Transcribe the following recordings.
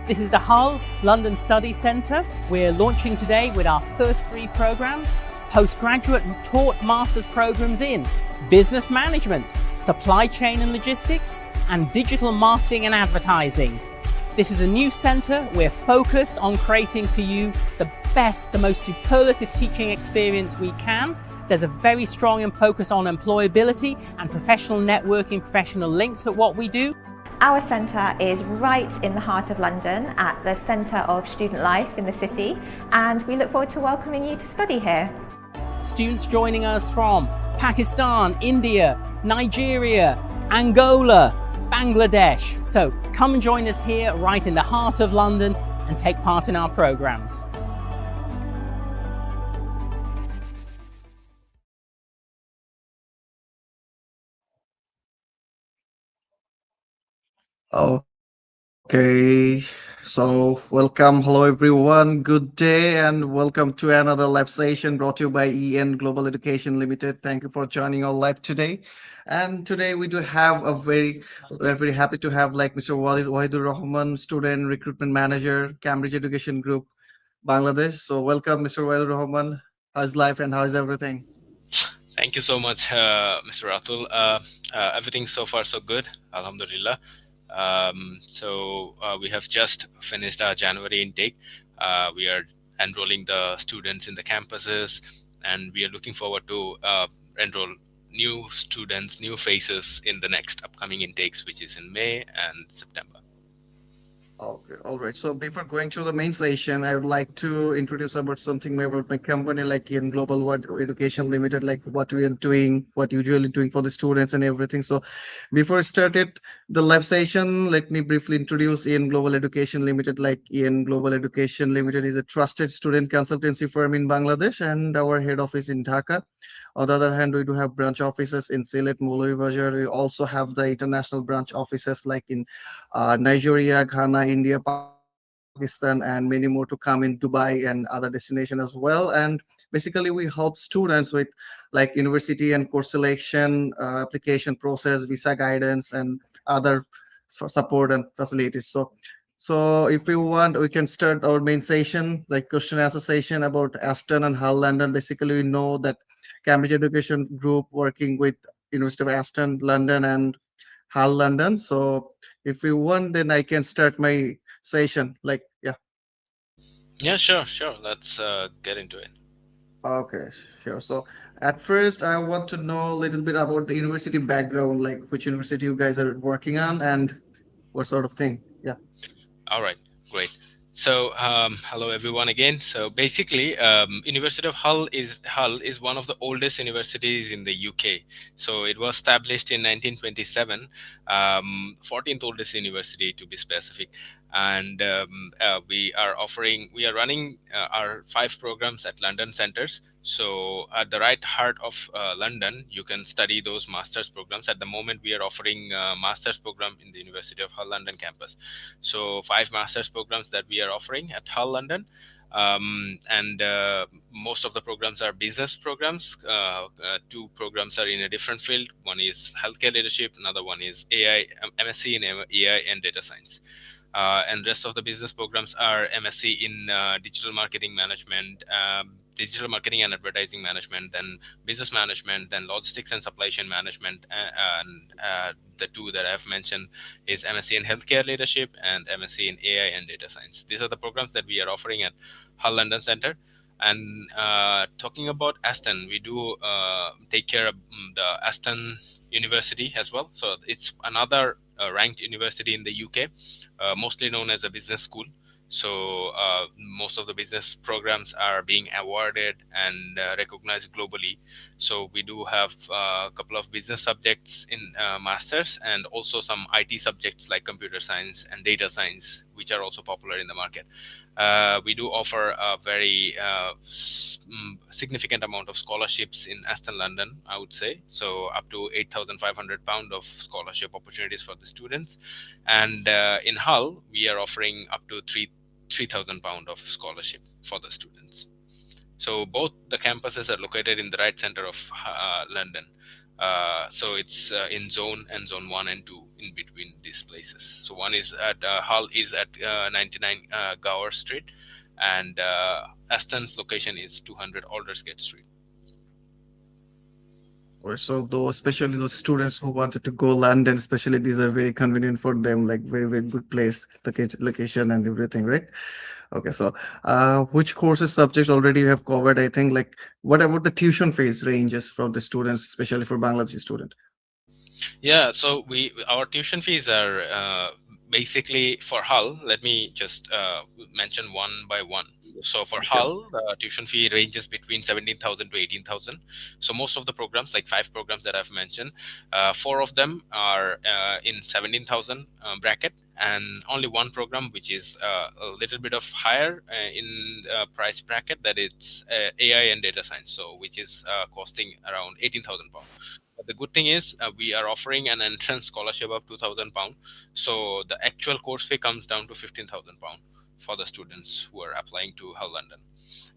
This is the Hull London Study Centre. We're launching today with our first 3 programs, postgraduate taught master's programs in business management, supply chain and logistics, and digital marketing and advertising. This is a new centre. We're focused on creating for you the best, the most superlative teaching experience we can. There's a very strong focus on employability and professional networking, professional links at what we do. Our centre is right in the heart of London at the centre of student life in the city, and we look forward to welcoming you to study here. Students joining us from Pakistan, India, Nigeria, Angola, Bangladesh. So come and join us here right in the heart of London and take part in our programs. Okay, so welcome, hello everyone, good day and welcome to another lab session brought to you by EN Global Education Limited. Thank you for joining our lab today. And today we do have we're very happy to have like Mr. Wahidur Rahman, student recruitment manager, Cambridge Education Group, Bangladesh. So welcome Mr. Wahidur Rahman. How's life and how's everything? Thank you so much, Mr. Atul. Everything so far so good, Alhamdulillah. We have just finished our January intake. We are enrolling the students in the campuses, and we are looking forward to enroll new students, new faces in the next upcoming intakes, which is in May and September. Okay, all right. So before going to the main session, I would like to introduce about something about my company, like in Global Education Limited, like what we are doing, what usually doing for the students and everything. So before I started the live session, let me briefly introduce IN Global Education Limited. Like IN Global Education Limited is a trusted student consultancy firm in Bangladesh, and our head office in Dhaka. On the other hand, we do have branch offices in Sylhet, Maulavazar. We also have the international branch offices like in Nigeria, Ghana, India, Pakistan, and many more to come in Dubai and other destinations as well. And basically, we help students with like university and course selection, application process, visa guidance, and other support and facilities. So if you want, we can start our main session, like question answer session about Aston and Hull London. Basically, we know that Cambridge Education Group working with University of Aston, London, and Hull London. So if you want, then I can start my session. Like, yeah. Yeah, sure. Let's get into it. Okay, sure. So at first, I want to know a little bit about the university background, like which university you guys are working on and what sort of thing. Yeah. All right, great. So hello everyone again. So basically, University of Hull is one of the oldest universities in the UK. So it was established in 1927, 14th oldest university to be specific. And we are running our 5 programs at London centers. So at the right heart of London, you can study those master's programs. At the moment, we are offering a master's program in the University of Hull London campus. So 5 master's programs that we are offering at Hull London. Most of the programs are business programs. 2 programs are in a different field. One is healthcare leadership. Another one is AI, MSc in AI and data science. And rest of the business programs are MSc in digital marketing management, digital marketing and advertising management, then business management, then logistics and supply chain management, and the 2 that I've mentioned is MSc in healthcare leadership and MSc in AI and data science. These are the programs that we are offering at Hull London Center. And talking about Aston, we do take care of the Aston University as well. So it's another ranked university in the UK, mostly known as a business school. So most of the business programs are being awarded and recognized globally. So we do have a couple of business subjects in masters, and also some IT subjects like computer science and data science, which are also popular in the market. We do offer a very significant amount of scholarships in Aston, London, I would say. So up to £8,500 of scholarship opportunities for the students. And in Hull, we are offering up to £3,000 of scholarship for the students. So both the campuses are located in the right center of London. So it's in zone and zone 1 and 2 in between these places. So one is at Hull is at 99 Gower Street, and Aston's location is 200 Aldersgate Street. Or so those, especially those students who wanted to go London, especially these are very convenient for them, like very, very good place, location and everything, right? Okay, so which courses subjects already you have covered? I think like what about the tuition fees ranges for the students, especially for Bangladeshi student? Yeah, so our tuition fees are basically for Hull. Let me just mention one by one. So for Sure. Hull, the tuition fee ranges between 17,000 to 18,000. So most of the programs, like 5 programs that I've mentioned, 4 of them are in 17,000 bracket, and only one program which is a little bit of higher in price bracket, that it's AI and data science, so which is costing around 18,000 pounds. But the good thing is we are offering an entrance scholarship of £2,000. So the actual course fee comes down to £15,000 for the students who are applying to Hull London.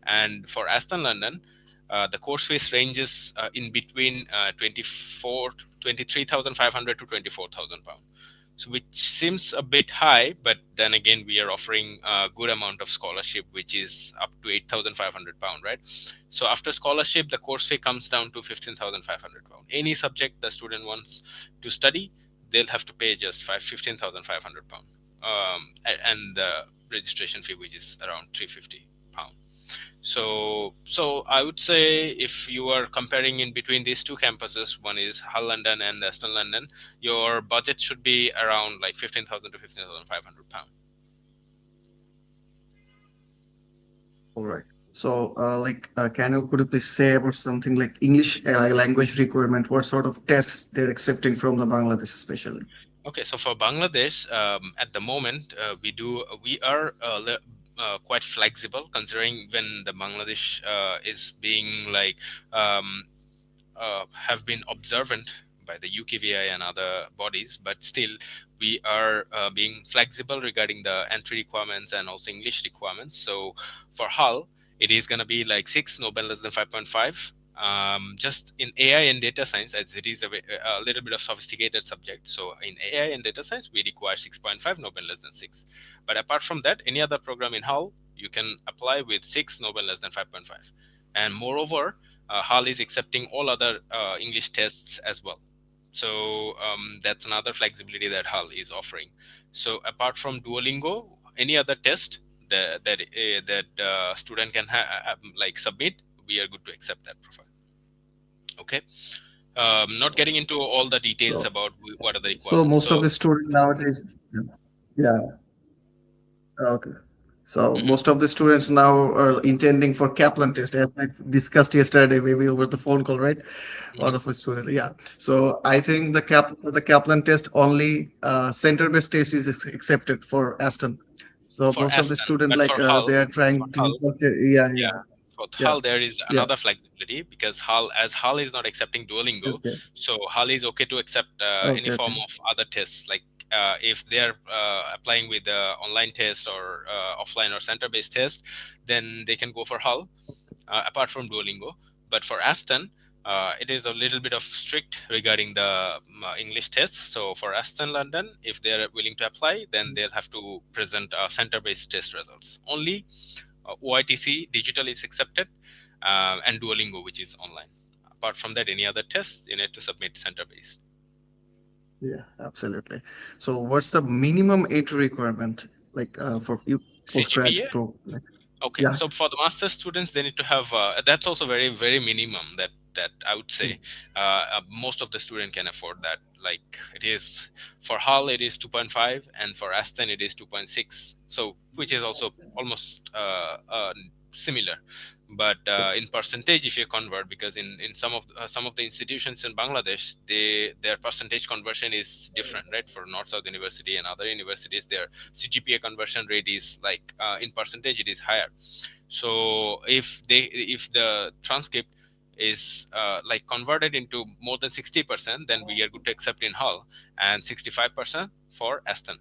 And for Aston London, the course fees ranges in between 23,500 to £24,000. So which seems a bit high, but then again, we are offering a good amount of scholarship, which is up to £8,500, right? So after scholarship, the course fee comes down to £15,500. Any subject the student wants to study, they'll have to pay just £15,500, and the registration fee, which is around £350. So I would say if you are comparing in between these two campuses, one is Hull London and Aston London, your budget should be around like 15,000 to £15,500. All right. So, could you please say about something like English language requirement? What sort of tests they're accepting from the Bangladesh, especially? Okay, so for Bangladesh, at the moment, we are quite flexible, considering when the Bangladesh is being like have been observant by the UKVI and other bodies, but still we are being flexible regarding the entry requirements and also English requirements. So for Hull, it is going to be like 6, no less than 5.5. Just in AI and data science, as it is a little bit of sophisticated subject. So in AI and data science, we require 6.5, no less than 6. But apart from that, any other program in Hull, you can apply with 6, no less than 5.5. And moreover, Hull is accepting all other English tests as well. So that's another flexibility that Hull is offering. So apart from Duolingo, any other test that student can like submit, we are good to accept that profile. Okay. Not getting into all the details So, about what are the so requirements. most of the students nowadays, yeah, okay. So Mhm. most of the students now are intending for Kaplan test, as I discussed yesterday, maybe over the phone call, right? One Mhm. of the students, yeah. So I think for the Kaplan test, only center-based test is accepted for Aston. So For most of the Aston, student but like they are For trying Hull, digital, yeah, yeah. yeah, For yeah, Hull, there is yeah. another flexibility because Hull is not accepting Duolingo, Okay, so Hull is okay to accept any okay, form okay. of other tests. Like if they're applying with online test or offline or center-based test, then they can go for Hull apart from Duolingo. But for Aston, it is a little bit of strict regarding the English tests. So for Aston London, if they're willing to apply, then they'll have to present center-based test results. Only OITC digital is accepted, and Duolingo, which is online. Apart from that, any other tests, you need to submit center-based. Yeah, absolutely. So what's the minimum entry requirement like for you CGPA. postgraduate pro? Like, Okay, yeah. so for the master students, they need to have that's also very very minimum that I would say most of the student can afford that. Like it is for Hull, it is 2.5, and for Aston, it is 2.6. So which is also almost similar, but in percentage, if you convert, because in some of the institutions in Bangladesh, their percentage conversion is different, right? For North South University and other universities, their CGPA conversion rate is like in percentage it is higher. So if the transcript is like converted into more than 60%, then we are good to accept in Hull, and 65% for Aston.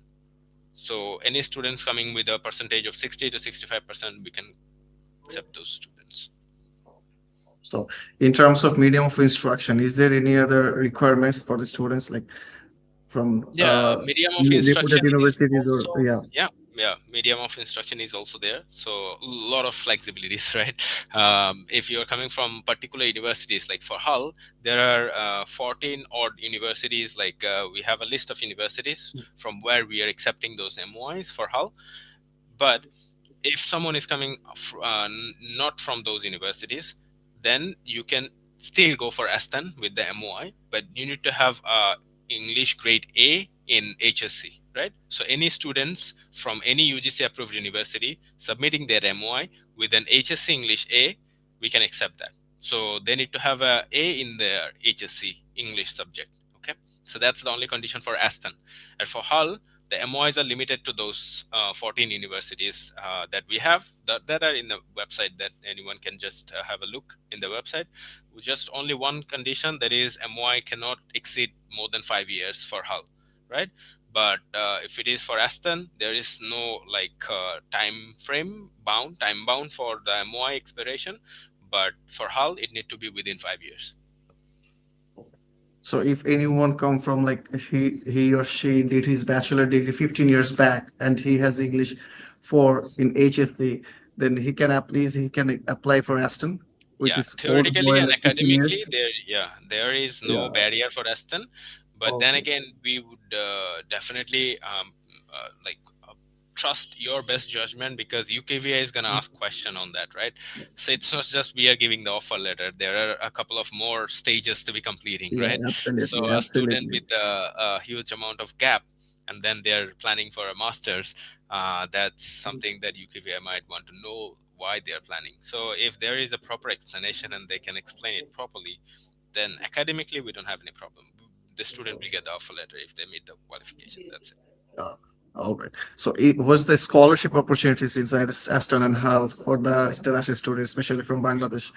So any students coming with a percentage of 60 to 65%, we can accept those students. So in terms of medium of instruction, is there any other requirements for the students, like from Yeah, medium of reputed instruction is universities, or also, yeah, medium of instruction is also there. So a lot of flexibilities, right? If you're coming from particular universities, like for Hull, there are 14 odd universities. Like we have a list of universities from where we are accepting those MOIs for Hull. But if someone is coming not from those universities, then you can still go for Aston with the MOI, but you need to have English grade A in HSC, right? So any students from any UGC approved university submitting their MOI with an HSC English A, we can accept that. So they need to have a A in their HSC English subject. Okay, so that's the only condition for Aston. And for Hull, the MOIs are limited to those 14 universities that we have that are in the website, that anyone can just have a look in the website. With just only one condition, that is MOI cannot exceed more than 5 years for Hull, right? But if it is for Aston, there is no like time bound for the MOI expiration. But for Hull, it need to be within 5 years. So if anyone come from, like, he or she did his bachelor degree 15 years back and he has English 4 in HSC, then he can apply for Aston with Yeah, his 4 theoretically and boil 15 academically, years. there is no Yeah. barrier for Aston. But then Okay. again, we would definitely like trust your best judgment, because UKVI is going to ask question on that, right? So it's not just we are giving the offer letter. There are a couple of more stages to be completing, Yeah, right? So absolutely, a student absolutely. with a huge amount of gap, and then they're planning for a master's, that's something that UKVI might want to know why they are planning. So if there is a proper explanation and they can explain it properly, then academically we don't have any problem. The student will get the offer letter if they meet the qualification. That's it. Uh, all right. So it was the scholarship opportunities inside Aston and Hull for the international students, especially from Bangladesh.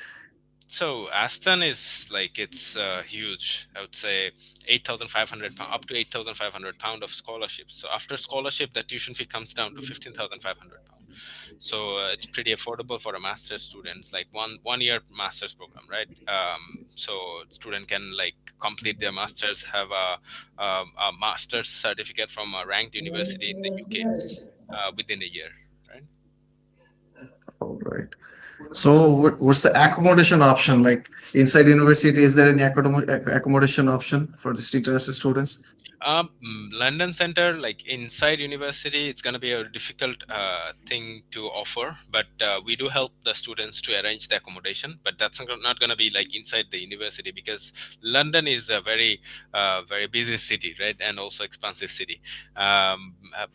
So Aston is like, it's huge. I would say 8,500 up to 8,500 pound of scholarships. So after scholarship, the tuition fee comes down to 15,500 pound. So it's pretty affordable for a master's student, like one year master's program, right? So student can like complete their masters, have a master's certificate from a ranked university in the UK within a year, right? All right. So what's the accommodation option? Like inside university, is there any accommodation option for the international students? London Center, like inside university, it's going to be a difficult thing to offer, but we do help the students to arrange the accommodation. But that's not going to be like inside the university, because London is a very busy city, right, and also expensive city.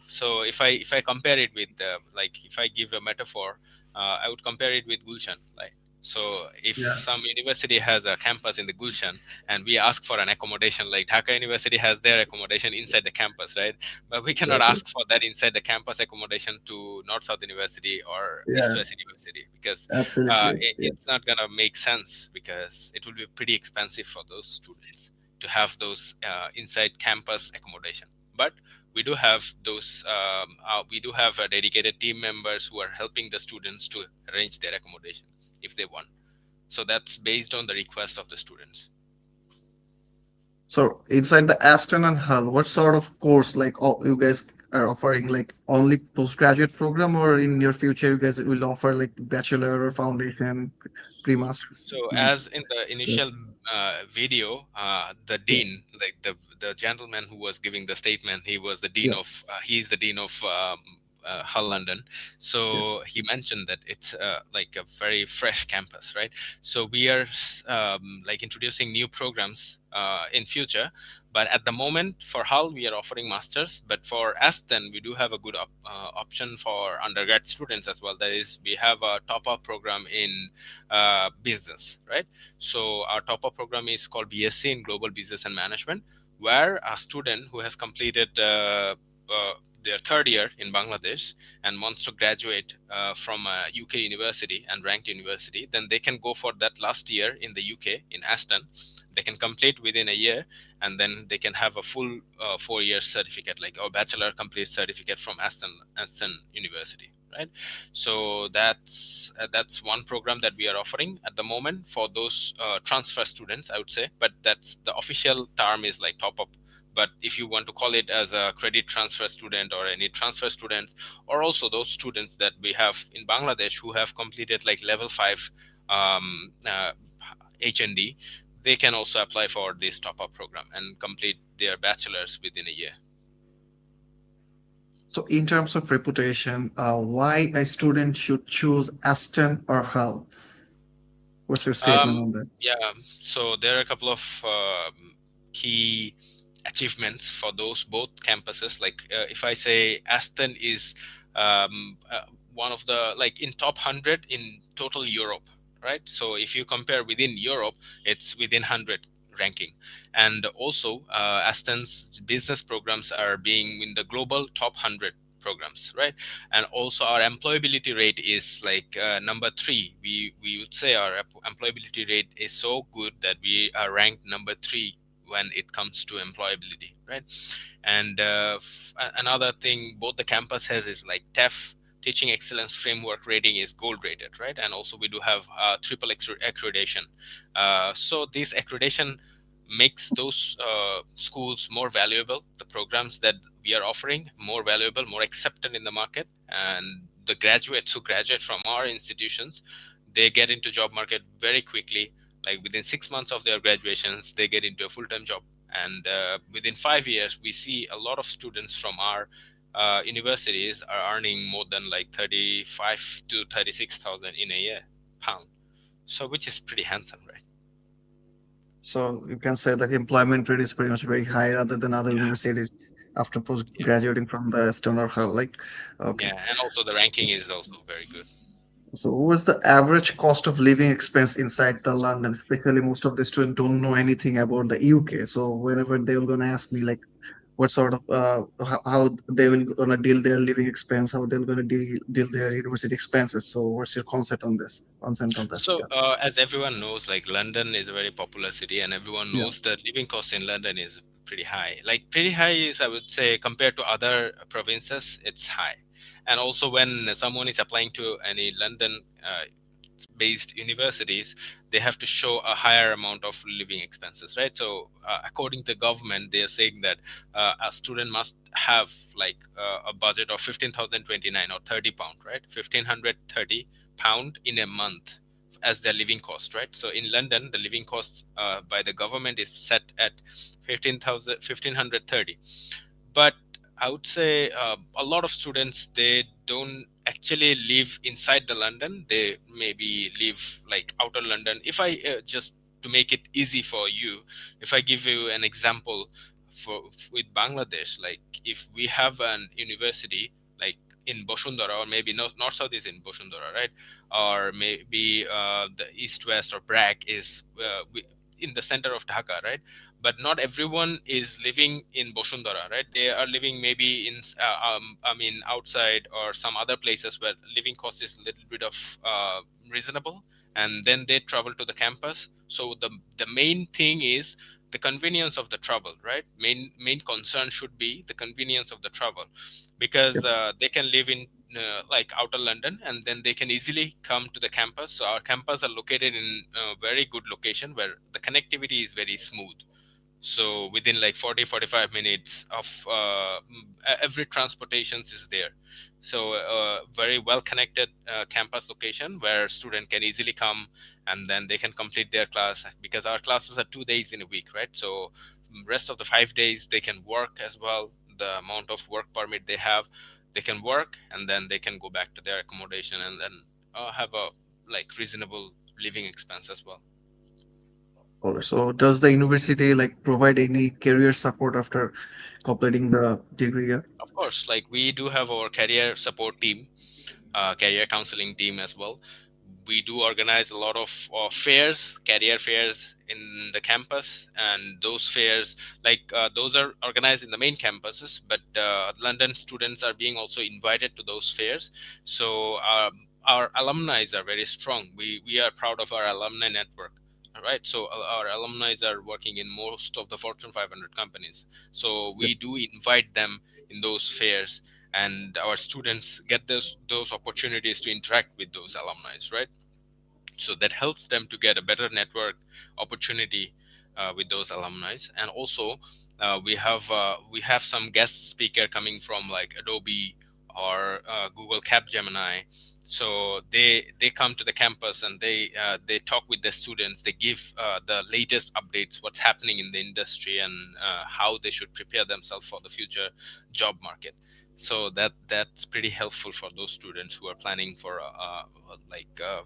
So if I compare it with like, if I give a metaphor, I would compare it with Gulshan, like. So if Yeah. some university has a campus in the Gulshan, and we ask for an accommodation, like Dhaka University has their accommodation inside the campus, right? But we cannot Exactly. ask for that inside the campus accommodation to North South University or East Yeah, West University, because absolutely. Yeah. it's not gonna make sense, because it will be pretty expensive for those students to have those inside campus accommodation. But we do have those. We do have dedicated team members who are helping the students to arrange their accommodation if they want. So that's based on the request of the students. So inside the Aston and Hull, what sort of course like all you guys are offering? Like only postgraduate program, or in your future you guys will offer like bachelor or foundation, pre-masters? So as in the initial Yes. video, the Yeah. dean, like the gentleman who was giving the statement, he was the dean Yeah. of he's the dean of Hull London. Yeah. So he mentioned that it's like a very fresh campus, right? So we are like introducing new programs in future. But at the moment, for Hull, we are offering masters. But for Aston, we do have a good option for undergrad students as well. That is, we have a top-up program in business, right? So our top-up program is called BSc in Global Business and Management, where a student who has completed their third year in Bangladesh and wants to graduate from a UK university and ranked university, then they can go for that last year in the UK in Aston. They can complete within a year, and then they can have a full 4-year certificate, like a bachelor complete certificate from Aston University, right? So that's one program that we are offering at the moment for those transfer students, I would say, but that's the official term is like top up. But if you want to call it as a credit transfer student or any transfer student, or also those students that we have in Bangladesh who have completed like level 5 HND, they can also apply for this top-up program and complete their bachelor's within a year. So in terms of reputation, why a student should choose Aston or Hull? What's your statement on this? Yeah, so there are a couple of key achievements for those both campuses. Like if I say Aston is one of the like in top 100 in total Europe, right? So if you compare within Europe, it's within 100 ranking. And also Aston's business programs are being in the global top 100 programs, right? And also our employability rate is like number 3. We would say our employability rate is so good that we are ranked number 3 when it comes to employability, right? And another thing both the campus has is like TEF, Teaching Excellence Framework rating is gold rated, right? And also we do have triple accreditation. So this accreditation makes those schools more valuable, the programs that we are offering more valuable, more accepted in the market, and the graduates who graduate from our institutions, they get into job market very quickly. Like within 6 months of their graduations, they get into a full-time job. And within 5 years, we see a lot of students from our universities are earning more than like 35 to 36,000 in a year pound. So which is pretty handsome, right? So you can say that employment rate is pretty much very high rather than other universities after post Yeah. graduating from the Aston or Hull. Like, okay. Yeah, and also the ranking is also very good. So what was the average cost of living expense inside the London? Especially most of the students don't know anything about the UK. So whenever they were gonna ask me like what sort of how they will gonna deal their living expense, how they're gonna deal their university expenses. So what's your concept on this? Concept on this? So, Yeah. as everyone knows, like London is a very popular city, and everyone Yeah. knows that living cost in London is pretty high. Like pretty high is, I would say, compared to other provinces, it's high. And also, when someone is applying to any London-based universities, they have to show a higher amount of living expenses, right? So, according to the government, they are saying that a student must have like a budget of 15,029 or £30, right? 1,530 pound in a month as their living cost, right? So in London, the living cost by the government is set at 1,530. But I would say a lot of students, they don't actually live inside the London. They maybe live like outer London. If I just to make it easy for you, if I give you an example with Bangladesh, like if we have an university like in Boshundara, or maybe north south is in Boshundara, right? Or maybe the east west or Bragg is in the center of Dhaka, right? But not everyone is living in Boshundara, right? They are living maybe in I mean outside or some other places where living cost is a little bit of reasonable, and then they travel to the campus. So the main thing is the convenience of the travel, right? Main concern should be the convenience of the travel, because Yep. they can live in like outer London, and then they can easily come to the campus. So our campus are located in a very good location where the connectivity is very smooth. So within like 40-45 minutes of every transportations is there. So very well connected campus location where student can easily come, and then they can complete their class, because our classes are 2 days in a week, right? So rest of the 5 days they can work as well. The amount of work permit they have, they can work, and then they can go back to their accommodation, and then have a like reasonable living expense as well. So does the university like provide any career support after completing the degree? Yeah. Of course, like we do have our career support team, career counseling team as well. We do organize a lot of fairs, career fairs in the campus, and those fairs, like those are organized in the main campuses, but London students are being also invited to those fairs. So our alumni are very strong. We are proud of our alumni network. Right, so our alumni are working in most of the Fortune 500 companies. So we do invite them in those fairs, and our students get those opportunities to interact with those alumni, right? So that helps them to get a better network opportunity with those alumni. And also we have some guest speaker coming from like Adobe or Google Capgemini. So they come to the campus and they talk with the students. They give the latest updates, what's happening in the industry, and how they should prepare themselves for the future job market. So that's pretty helpful for those students who are planning for a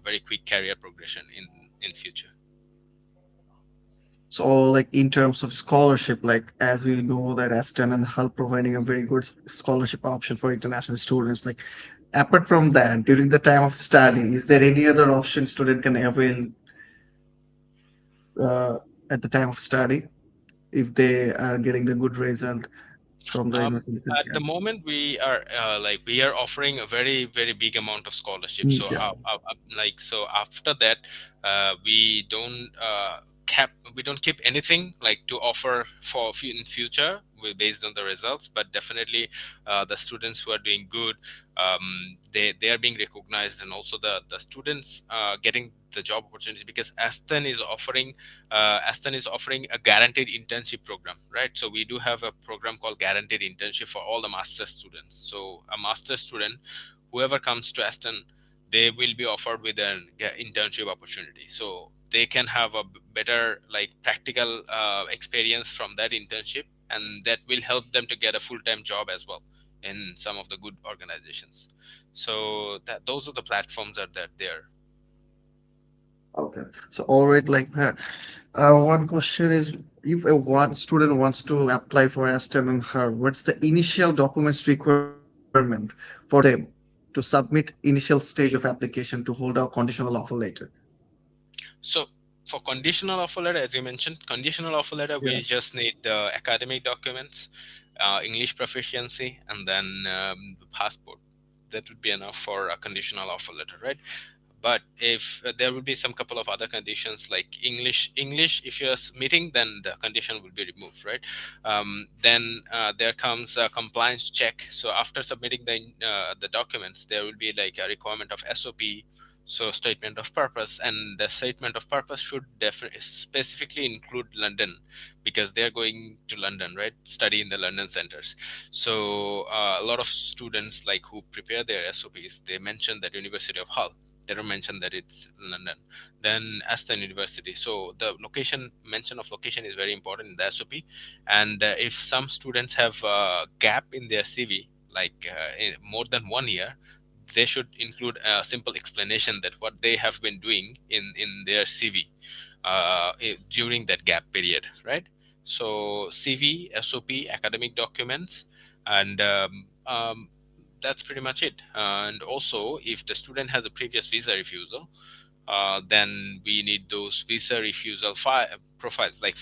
very quick career progression in future. So, like in terms of scholarship, like as we know that Aston and Hull providing a very good scholarship option for international students. Like apart from that, during the time of study, is there any other option student can avail uh, at the time of study if they are getting the good result from the university? At the moment, we are offering a very big amount of scholarship. So Yeah. so after that, we don't we don't keep anything like to offer for in future based on the results. But definitely, the students who are doing good, they are being recognized, and also the students getting the job opportunity, because Aston is offering a guaranteed internship program, right? So we do have a program called guaranteed internship for all the master's students. So a master's student, whoever comes to Aston, they will be offered with an internship opportunity. So they can have a better like practical experience from that internship, and that will help them to get a full-time job as well in some of the good organizations. So that those are the platforms that are there. Okay. So, all right, like one question is, if a one student wants to apply for Aston and her, what's the initial documents requirement for them to submit initial stage of application to hold a conditional offer later? So for conditional offer letter, as you mentioned, conditional offer letter, Yeah. we just need the academic documents, English proficiency, and then the passport. That would be enough for a conditional offer letter, right? But if there will be some couple of other conditions like English, if you're meeting, then the condition will be removed, right? Then there comes a compliance check. So after submitting the documents, there will be like a requirement of SOP, so statement of purpose, and the statement of purpose should definitely specifically include London, because they're going to London, right? Study in the London centers. So a lot of students like who prepare their SOPs, they mention that University of Hull. They don't mention that it's London. Then Aston University. So the location, mention of location is very important in the SOP. And if some students have a gap in their CV, like in more than 1 year, they should include a simple explanation that what they have been doing in their CV during that gap period, right? So CV, SOP, academic documents, and that's pretty much it. And also, if the student has a previous visa refusal, then we need those visa refusal profiles, like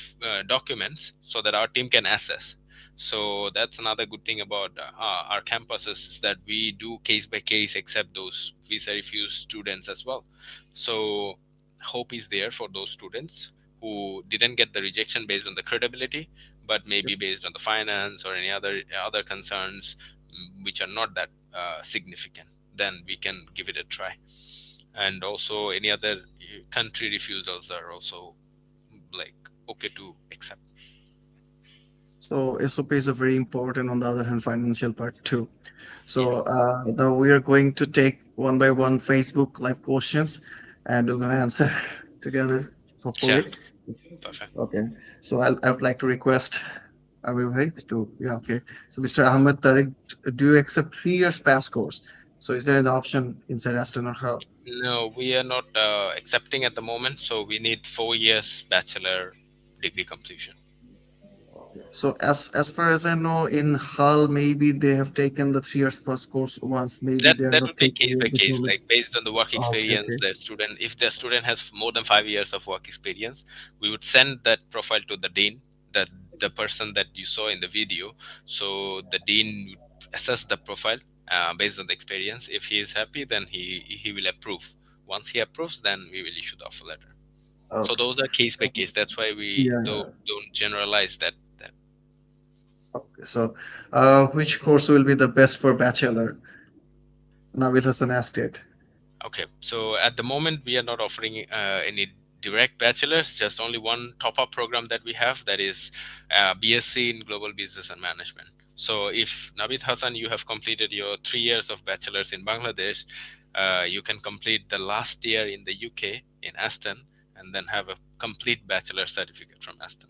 documents, so that our team can assess. So that's another good thing about our campuses, is that we do case by case accept those visa refused students as well. So hope is there for those students who didn't get the rejection based on the credibility, but maybe based on the finance or any other concerns, which are not that significant. Then we can give it a try. And also any other country refusals are also like okay to accept. So SOP is a very important, on the other hand, financial part too. So now we are going to take one by one Facebook live questions and we're going to answer together, Sure. hopefully. Perfect. Okay. So I would like to request Abiy bhai to, yeah, okay. So Mr. Ahmed Tariq, do you accept 3 years pass course? So is there an option inside Aston or how? No, we are not accepting at the moment, so we need 4 years bachelor degree completion. So as far as I know, in Hull, maybe they have taken the 3 years pass course once. Maybe that they are that not would be taking case it by at this case, moment. like based on the work Okay, experience okay. the student. If the student has more than 5 years of work experience, we would send that profile to the dean, that the person that you saw in the video. So the dean would assess the profile based on the experience. If he is happy, then he will approve. Once he approves, then we will issue the offer letter. So Okay. those are case by case. That's why we Yeah. don't generalize that. So, which course will be the best for bachelor? Nabil Hassan asked it. Okay, so at the moment we are not offering any direct bachelors, just only one top-up program that we have, that is BSc in Global Business and Management. So if Navid Hassan, you have completed your 3 years of bachelor's in Bangladesh, you can complete the last year in the UK in Aston, and then have a complete bachelor certificate from Aston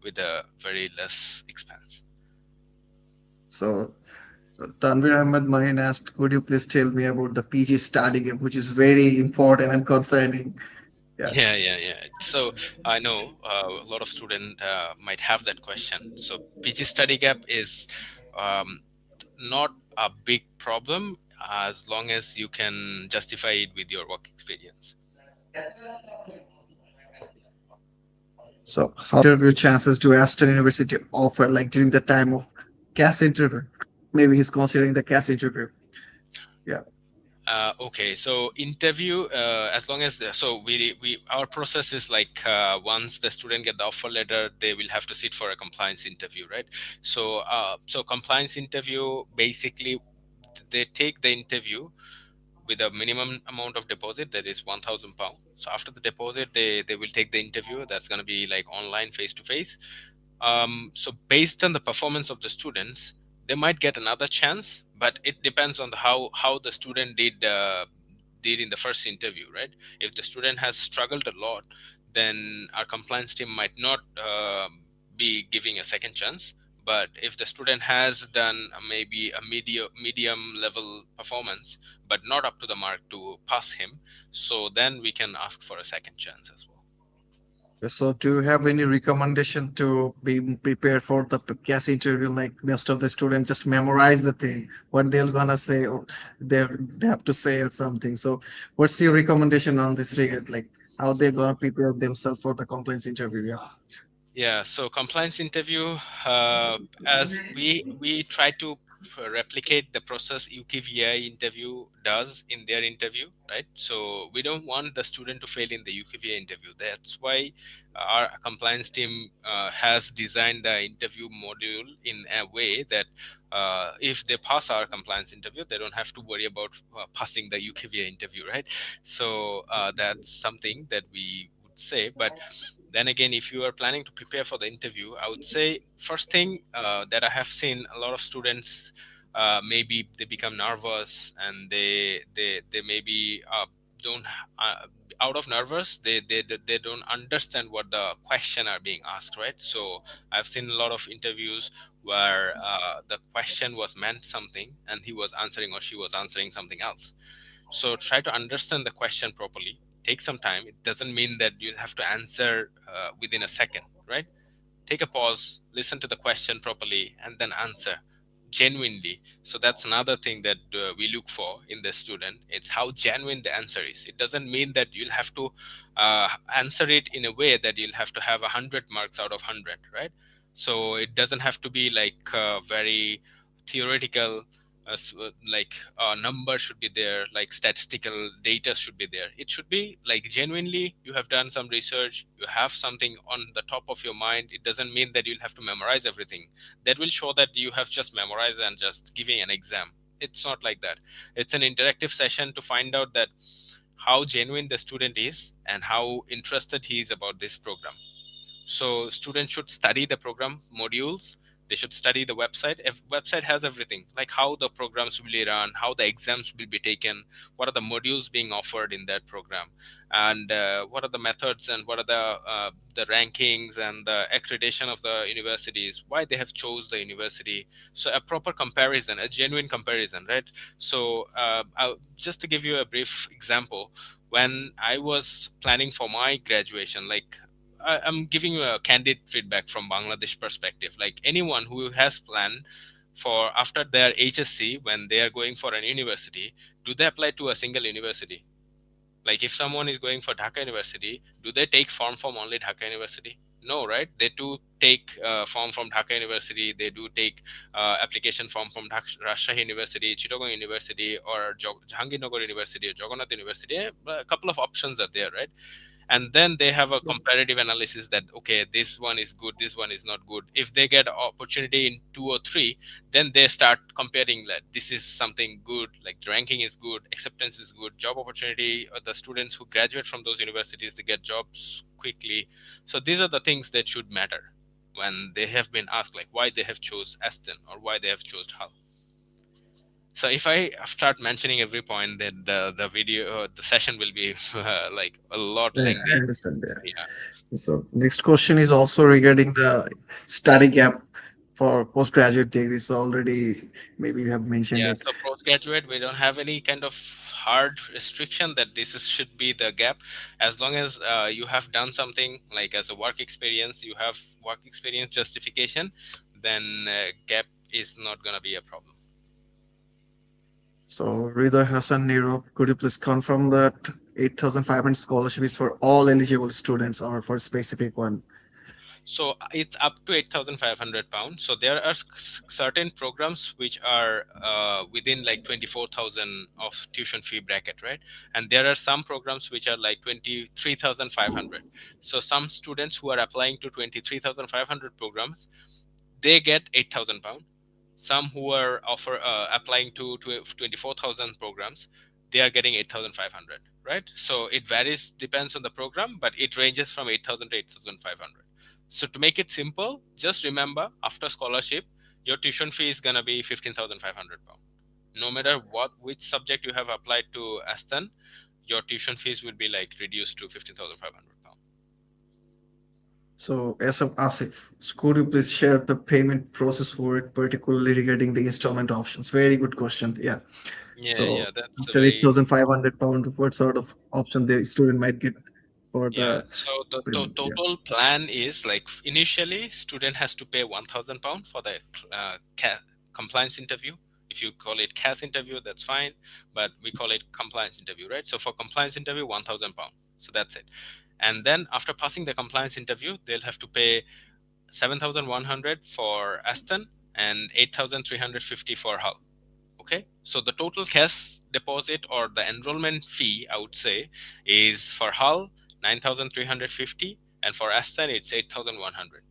with a very less expense. So, Tanvir Ahmed Mahin asked, could you please tell me about the PG study gap, which is very important and concerning? Yeah. Yeah. So I know a lot of students might have that question. So PG study gap is um, not a big problem as long as you can justify it with your work experience. So, how interview chances do Aston University offer, like during the time of CAS interview? Maybe he's considering the CAS interview. Yeah. Okay, so interview, as long as so we our process is like once the student get the offer letter, they will have to sit for a compliance interview, right? So so compliance interview, basically they take the interview with a minimum amount of deposit, that is £1,000. So after the deposit, they will take the interview. That's going to be like online, face to face. So based on the performance of the students, they might get another chance, but it depends on how the student did in the first interview, right? If the student has struggled a lot, then our compliance team might not be giving a second chance. But if the student has done maybe a medium level performance, but not up to the mark to pass him, so then we can ask for a second chance as well. So, do you have any recommendation to be prepared for the CAS interview? Like most of the students just memorize the thing, what they're gonna say, or they have to say or something. So, what's your recommendation on this regard? Like how they're gonna prepare themselves for the compliance interview? Yeah. Yeah, so compliance interview, as we try to replicate the process UKVI interview does in their interview, right? So we don't want the student to fail in the UKVI interview. That's why our compliance team has designed the interview module in a way that if they pass our compliance interview, they don't have to worry about passing the UKVI interview, right? So that's something that we would say, but then again, if you are planning to prepare for the interview, I would say first thing that I have seen a lot of students, maybe they become nervous and they maybe don't out of nervous, they don't understand what the question are being asked, right? So I've seen a lot of interviews where the question was meant something and he was answering or she was answering something else. So try to understand the question properly. Take some time. It doesn't mean that you have to answer within a second, right? Take a pause, listen to the question properly, and then answer genuinely. So that's another thing that we look for in the student. It's how genuine the answer is. It doesn't mean that you'll have to answer it in a way that you'll have to have 100 marks out of 100, right? So it doesn't have to be like very theoretical, like number should be there, like statistical data should be there. It should be like genuinely you have done some research, you have something on the top of your mind. It doesn't mean that you'll have to memorize everything. That will show that you have just memorized and just giving an exam. It's not like that. It's an interactive session to find out that how genuine the student is and how interested he is about this program. So students should study the program modules. They should study the website. If website has everything, like how the programs will be run, how the exams will be taken, what are the modules being offered in that program, and what are the methods and what are the rankings and the accreditation of the universities, why they have chose the university. So a proper comparison, a genuine comparison, right? So just to give you a brief example, when I was planning for my graduation, like I'm giving you a candid feedback from Bangladesh perspective. Like anyone who has planned for after their HSC, when they are going for an university, do they apply to a single university? Like if someone is going for Dhaka University, do they take form from only Dhaka University? No, right? They do take form from Dhaka University. They do take application form from Rajshahi University, Chittagong University, or Jahangirnagar University, or Jagannath University. A couple of options are there, right? and then they have a comparative analysis that, okay, this one is good, this one is not good. If they get opportunity in 2 or 3, then they start comparing that this is something good, like the ranking is good, acceptance is good, job opportunity, the students who graduate from those universities, they get jobs quickly. So these are the things that should matter when they have been asked, like why they have chose Aston or why they have chose Hull. So if I start mentioning every point, then the video, the session will be like a lot Yeah, I lengthy. understand that. Yeah. So next question is also regarding the study gap for postgraduate degrees. So already maybe you have mentioned Yeah, it. so postgraduate, we don't have any kind of hard restriction that should be the gap. As long as you have done something like as a work experience, you have work experience justification, then gap is not going to be a problem. So Rida Hassan Niro, could you please confirm that 8,500 scholarship is for all eligible students or for a specific one? So it's up to £8,500. So there are certain programs which are within like 24,000 of tuition fee bracket, right? And there are some programs which are like 23,500. So some students who are applying to 23,500 programs, they get £8,000. Some who are applying to 24,000 programs, they are getting 8,500, right? So it varies, depends on the program, but it ranges from 8,000 to 8,500. So to make it simple, just remember, after scholarship, your tuition fee is gonna be £15,500. No matter which subject you have applied to Aston, your tuition fees will be like reduced to £15,500. So as of Asif, could you please share the payment process for it, particularly regarding the installment options? Very good question. Yeah. Yeah, So that's a after very 8,500 pound, what sort of option the student might get for Yeah, the so the payment? Yeah. total plan is like initially student has to pay £1,000 for the compliance interview. If you call it CAS interview, that's fine, but we call it compliance interview, right? So for compliance interview, £1,000. So that's it. And then after passing the compliance interview, they'll have to pay 7,100 for Aston and 8,350 for Hull. Okay, so the total cash deposit or the enrollment fee, I would say, is for Hull 9,350, and for Aston it's 8,100.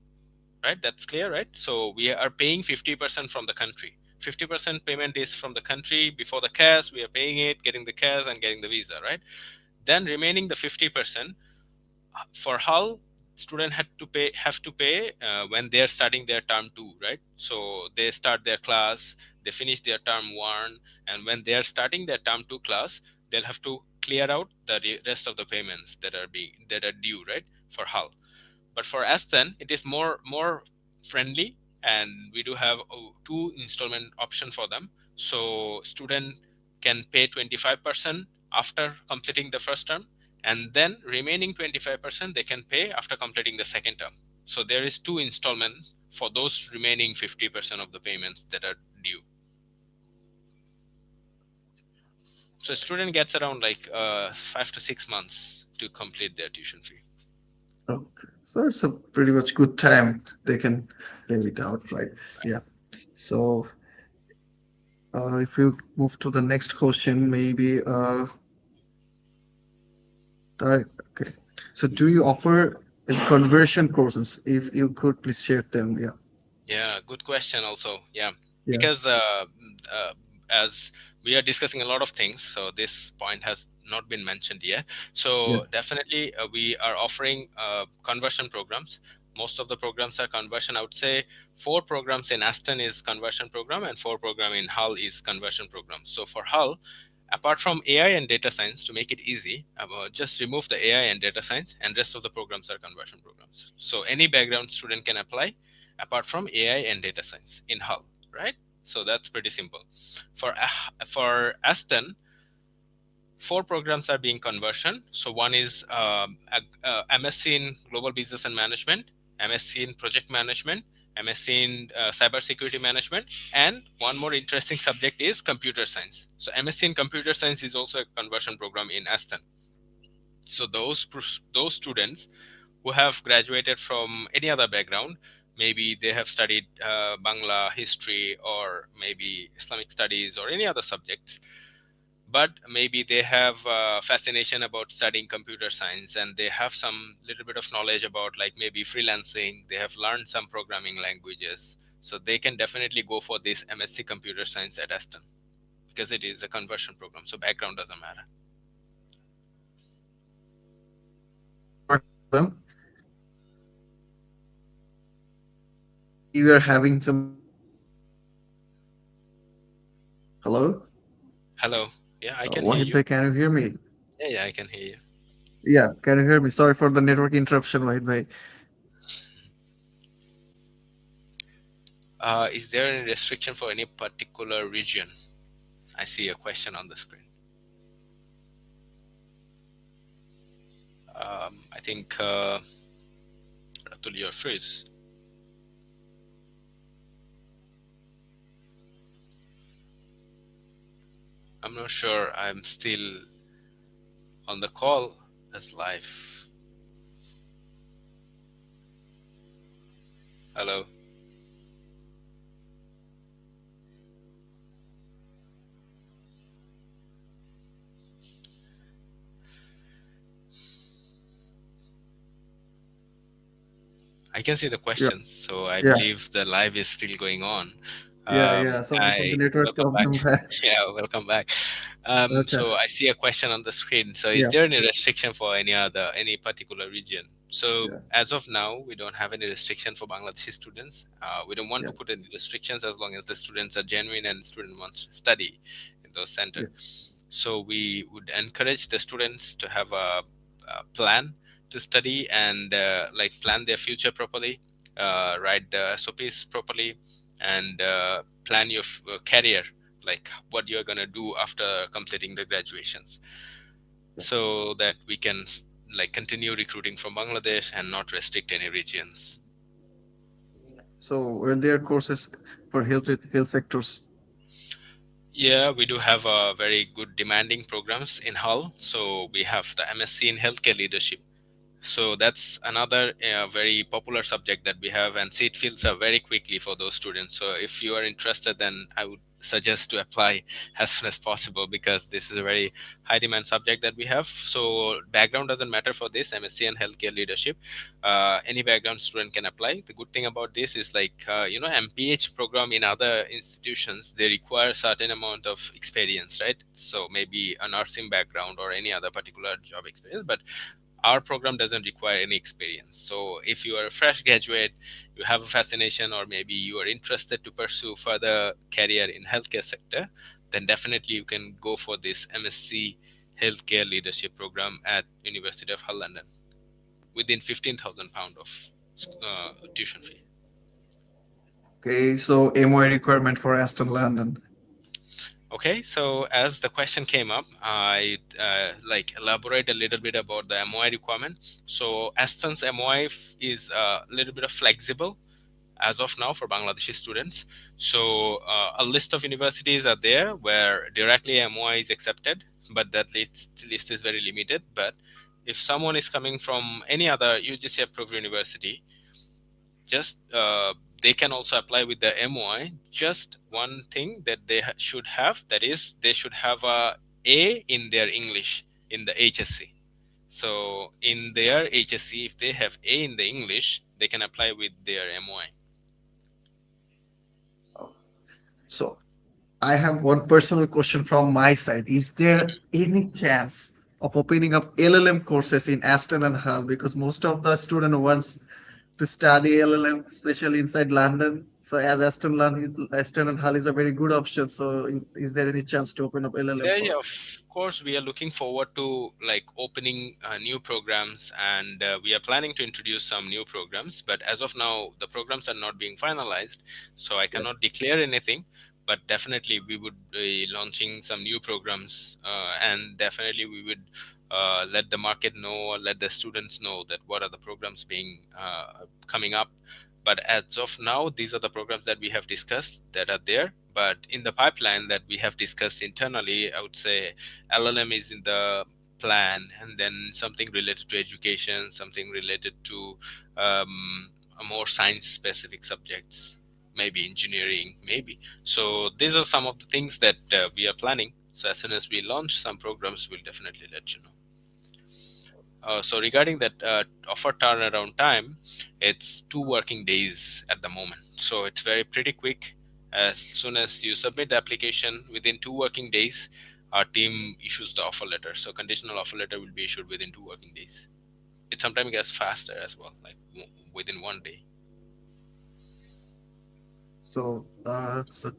Right, that's clear, right? So we are paying 50% from the country. 50% payment is from the country before the cash. We are paying it, getting the cash, and getting the visa, right? Then remaining the 50% for Hull, student have to pay when they are starting their term 2, right? So they start their class, they finish their term 1, and when they are starting their term 2 class, they'll have to clear out the rest of the payments that are due, right, for Hull. But for Aston, it is more friendly, and we do have 2 installment option for them. So student can pay 25% after completing the first term, and then remaining 25% they can pay after completing the second term. So there is 2 installments for those remaining 50% of the payments that are due. So a student gets around like 5 to 6 months to complete their tuition fee. Okay. So it's a pretty much good time they can pay it out, right? Yeah. So if you move to the next question, maybe okay. So do you offer conversion courses? If you could please share them. Yeah. Yeah, good question also. Yeah, Yeah. because as we are discussing a lot of things, so this point has not been mentioned yet. Yeah. So definitely we are offering conversion programs. Most of the programs are conversion. I would say 4 programs in Aston is conversion program, and 4 program in Hull is conversion program. So for Hull, apart from AI and data science, to make it easy, just remove the AI and data science, and rest of the programs are conversion programs. So any background student can apply apart from AI and data science in Hull, right? So that's pretty simple. For Aston, 4 programs are being conversion. So one is MSc in Global Business and Management, MSc in Project Management, MSc in Cybersecurity Management, and one more interesting subject is Computer Science. So MSc in Computer Science is also a conversion program in Aston. So those students who have graduated from any other background, maybe they have studied Bangla, history, or maybe Islamic studies or any other subjects, but maybe they have fascination about studying computer science, and they have some little bit of knowledge about like maybe freelancing. They have learned some programming languages, so they can definitely go for this MSc Computer Science at Aston, because it is a conversion program, so background doesn't matter. Them. You are having some. Hello? Hello. Yeah, I can hear you. Wahid, can you hear me? Yeah, I can hear you. Yeah, can you hear me? Sorry for the network interruption, Wahid. Is there any restriction for any particular region? I see a question on the screen. I think Ratul, you're freeze. I'm not sure. I'm still on the call as live. Hello. I can see the questions, so I believe the live is still going on. Sorry for the network problem. Yeah, welcome back. Okay. So I see a question on the screen. So is there any restriction for any particular region? So as of now, we don't have any restriction for Bangladeshi students. We don't want to put any restrictions as long as the students are genuine and the student wants to study in those centers. So we would encourage the students to have a plan to study and like plan their future properly, write the SOPs properly, and plan your career, like what you're going to do after completing the graduations, so that we can like continue recruiting from Bangladesh and not restrict any regions. So are there courses for health sectors? Yeah, we do have a very good demanding programs in Hull. So we have the MSc in Healthcare Leadership. So that's another very popular subject that we have, and seat fills are very quickly for those students. So if you are interested, then I would suggest to apply as soon as possible, because this is a very high demand subject that we have. So background doesn't matter for this MSc and Healthcare Leadership. Any background student can apply. The good thing about this is like MPH program in other institutions, they require a certain amount of experience, right? So maybe a nursing background or any other particular job experience, but our program doesn't require any experience. So if you are a fresh graduate, you have a fascination, or maybe you are interested to pursue further career in healthcare sector, then definitely you can go for this MSc Healthcare Leadership program at University of Hull, London, within £15,000 of tuition fee. Okay, so MOI requirement for Aston London. Okay, so as the question came up, I like elaborate a little bit about the MOI requirement. So Aston's MOI is a little bit of flexible as of now for Bangladeshi students. So a list of universities are there where directly MOI is accepted, but that list is very limited. But if someone is coming from any other UGC approved university, just they can also apply with the MOI. Just one thing that they should have, that is, they should have a in their English in the HSC. So in their HSC, if they have A in the English, they can apply with their MOI. So I have one personal question from my side. Is there any chance of opening up LLM courses in Aston and Hull? Because most of the student wants to study LLM, especially inside London. So as Aston and Hull is a very good option. So is there any chance to open up LLM? Yeah, of course, we are looking forward to like opening new programs, and we are planning to introduce some new programs. But as of now, the programs are not being finalized, so I cannot declare anything. But definitely, we would be launching some new programs, and definitely we would let the market know, or let the students know that what are the programs being coming up. But as of now, these are the programs that we have discussed that are there. But in the pipeline that we have discussed internally, I would say LLM is in the plan, and then something related to education, something related to more science-specific subjects, maybe engineering, maybe. So these are some of the things that we are planning. So as soon as we launch some programs, we'll definitely let you know. So regarding that offer turnaround time, it's 2 working days at the moment. So it's pretty quick. As soon as you submit the application, within 2 working days, our team issues the offer letter. So conditional offer letter will be issued within 2 working days. It sometimes gets faster as well, like within 1 day. So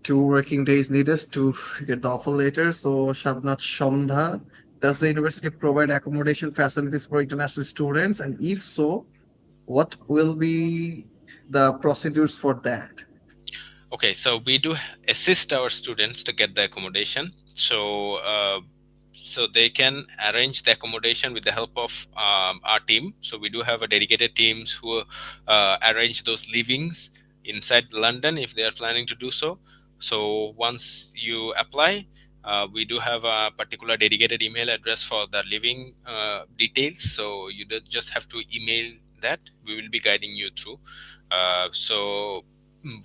2 working days needed to get the offer letter. So Shabnat Shomdha, does the university provide accommodation facilities for international students? And if so, what will be the procedures for that? Okay, so we do assist our students to get the accommodation. So they can arrange the accommodation with the help of our team. So we do have a dedicated teams who arrange those livings inside London if they are planning to do so. So once you apply, we do have a particular dedicated email address for the living details. So you just have to email that. We will be guiding you through. So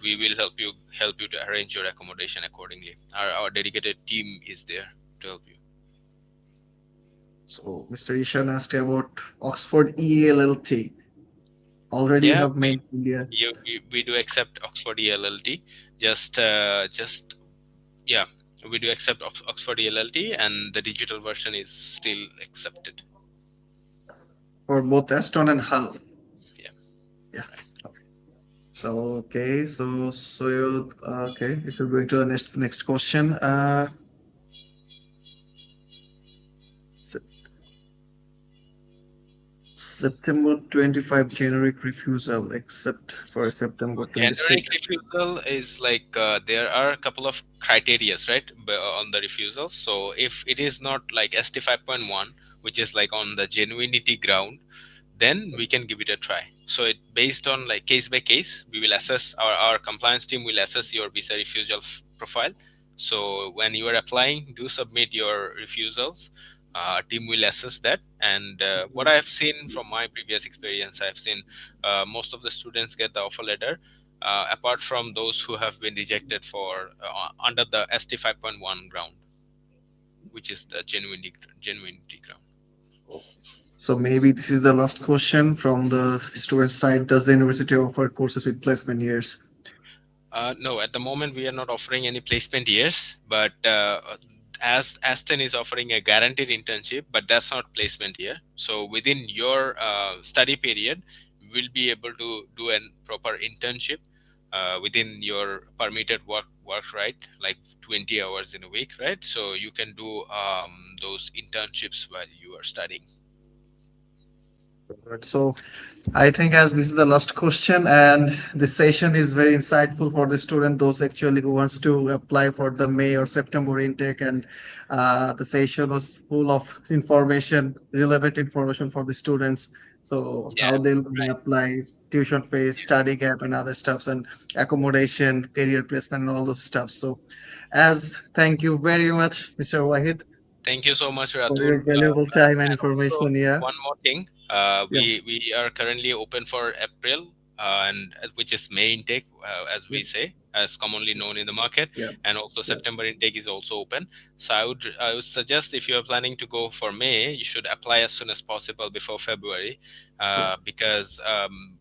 we will help you to arrange your accommodation accordingly. Our dedicated team is there to help you. So Mr. Ishan asked about Oxford ELLT. Already you have mentioned, yeah. We do accept Oxford ELLT. We do accept Oxford ELLT, and the digital version is still accepted For both Aston and Hull. Yeah. Okay. So okay, so okay. If you're going to the next question, September 25 generic refusal, except for September 26. Generic refusal is like there are a couple of criteria, right, on the refusal. So if it is not like ST 5.1, which is like on the genuinity ground, then we can give it a try. So it based on like case by case, we will assess, our compliance team will assess your visa refusal profile. So when you are applying, do submit your refusals. Team will assess that. And what I have seen from my previous experience, I've seen most of the students get the offer letter, apart from those who have been rejected for under the ST 5.1 ground, which is the genuinity ground. So maybe this is the last question from the student side. Does the university offer courses with placement years? No, at the moment we are not offering any placement years, but as Aston is offering a guaranteed internship, but that's not placement year. So within your study period, you will be able to do a proper internship within your permitted work, right? Like 20 hours in a week, right? So you can do those internships while you are studying. So I think as this is the last question, and this session is very insightful for the student, those actually who wants to apply for the May or September intake, and the session was full of information, relevant information for the students. So how they'll apply, tuition fees, study gap and other stuffs, and accommodation, career placement and all those stuff. So thank you very much, Mr. Wahid. Thank you so much, Ratul. For your valuable time and information. One more thing. We are currently open for April, and which is May intake, as we say, as commonly known in the market, and also September intake is also open. So I would suggest, if you are planning to go for May, you should apply as soon as possible before February, because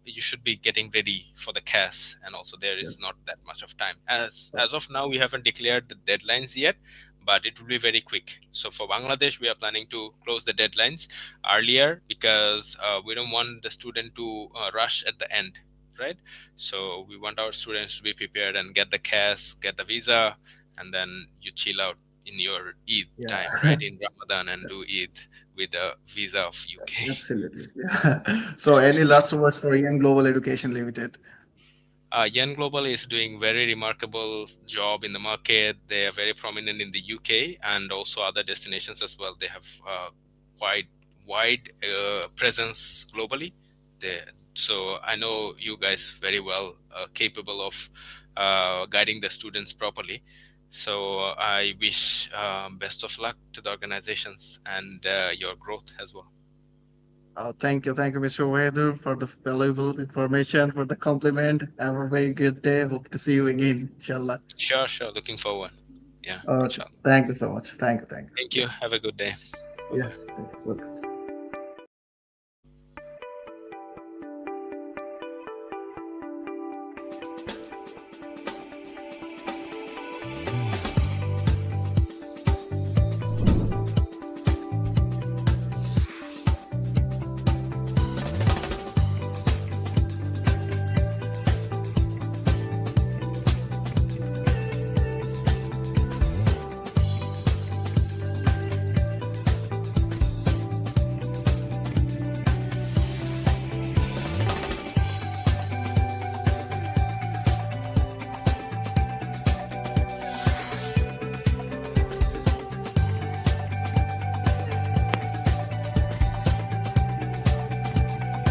you should be getting ready for the CAS, and also there is not that much of time. As of now, we haven't declared the deadlines yet, but it will be very quick. So for Bangladesh, we are planning to close the deadlines earlier, because we don't want the student to rush at the end, right? So we want our students to be prepared and get the CAS, get the visa, and then you chill out in your Eid time, right? In Ramadan, and do Eid with a visa of UK. Absolutely. So any last words for Young Global Education Limited? Young Global is doing very remarkable job in the market. They are very prominent in the UK and also other destinations as well. They have quite wide presence globally. So I know you guys very well, capable of guiding the students properly. So I wish best of luck to the organizations and your growth as well. Thank you, Mr. Wahidur, for the valuable information, for the compliment. Have a very good day. Hope to see you again, inshallah. Sure. Looking forward. Yeah. Okay. Inshallah. Thank you so much. Thank you. Thank you. Have a good day. Yeah. Bye-bye. Thank you. Welcome.